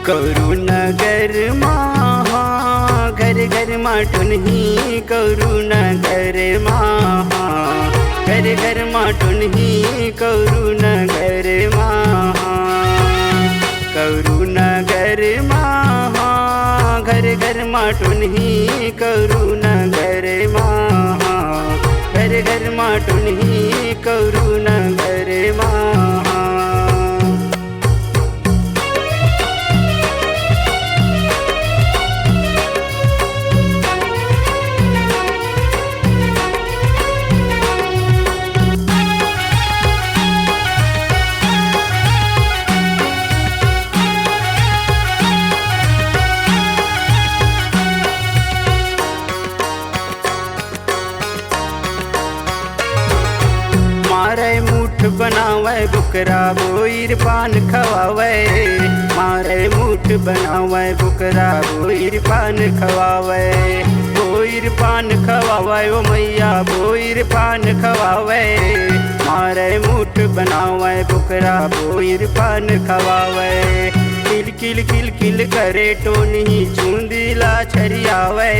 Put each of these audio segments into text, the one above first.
Kourou नगर महा घर घर माटुन ही कौरू नगर महा घर घर माटुन ही कौरू नगर महा कौरू नगर महा घर घर माटुन ही कौरू नगर महा घर घर माटुन ही कौरू नगर महा मारे मुठ बनावे बुकरा बोईर पान खवावे मारे मुठ बनावे बुकरा बोईर पान खवावे बोईर पान खवावे ओ मैया बोईर पान खवावे मारे मुठ बनावे बुकरा बोईर पान खवावे किल किल किल किल करे टोनी चूंदीला छरियावे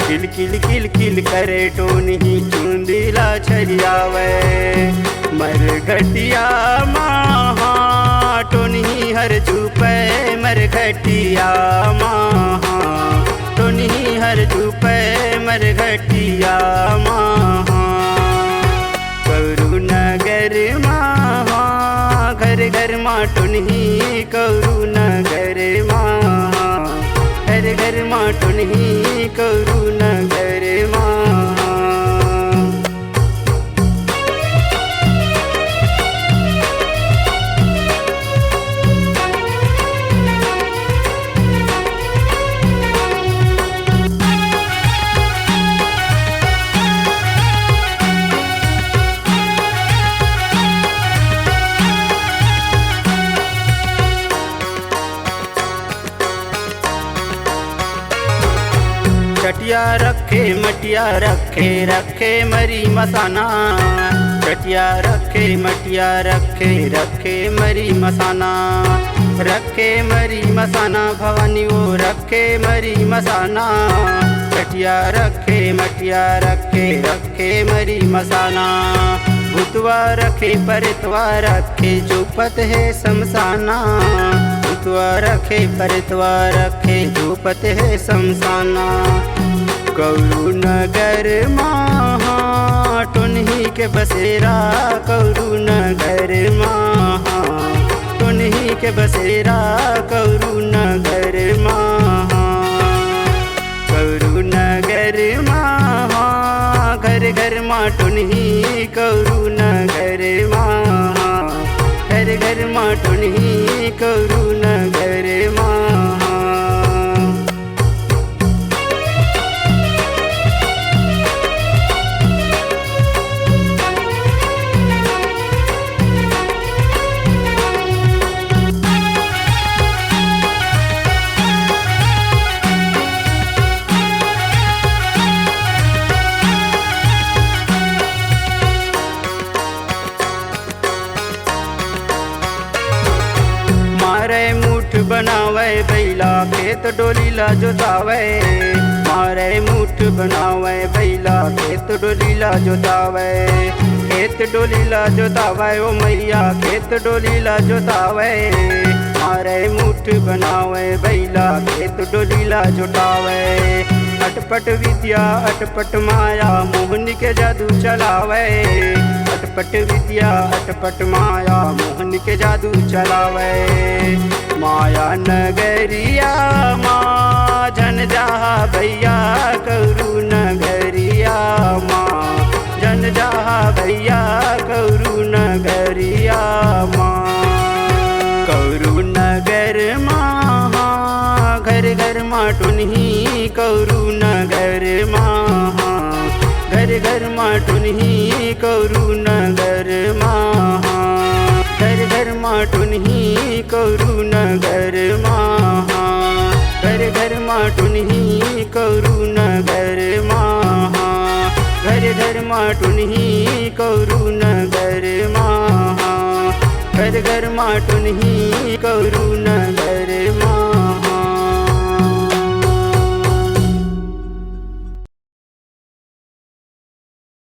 किल किल किल किल करे टोनी चूंदीला छरियावे मरघटिया महा टोनी हर चुपे मरघटिया महा टोनी हर चुपे मरघटिया महा कौरू नगर महा घर घर माटुन ही कौरू नगर महा घर घर माटुन ही कौरू नगर महा चटिया रखे मटिया रखे रखे मरी मसाना चटिया रखे मटिया रखे रखे मरी मसाना रखे मरी मसाना भवानी वो रखे मरी मसाना चटिया रखे मटिया रखे रखे मरी मसाना भूतवा रखे परतवा रखे चौपत है शमशाना भूतवा रखे परतवा रखे चौपत है शमशाना कौरू नगर महा टुनही के बसेरा कौरू नगर महा टुनही के बसेरा कौरू नगर महा कौरू नगर महा घर घर माटुन ही कौरू नगर महा घर घर माटुन ही कौरू नगर महा मारे मुठ बनावे बैला खेत डोलीला जोतावे मारे मुठ बनावे बैला खेत डोलीला जोतावे खेत डोलीला जोतावे ओ मैया खेत डोलीला जोतावे मारे मुठ बनावे बैला खेत डोलीला जोतावे अटपट विद्या अटपट माया मोहन के जादू चलावे अटपट विद्या अटपट माया मोहन के जादू चलावे माया नगरिया माँ जन जहा भैया कौरू नगरिया माँ जन जहा भैया कौरू नगरिया माँ कौरू नगर नगर महा घर घर माटुन ही कौरू नगर महा घर घर माटुन ही कौरू नगर महा घर घर माटुन ही कौरू नगर महा घर घर माटुन ही कौरू नगर महा घर घर माटुन ही कौरू नगर महा घर घर माटुन ही कौरू नगर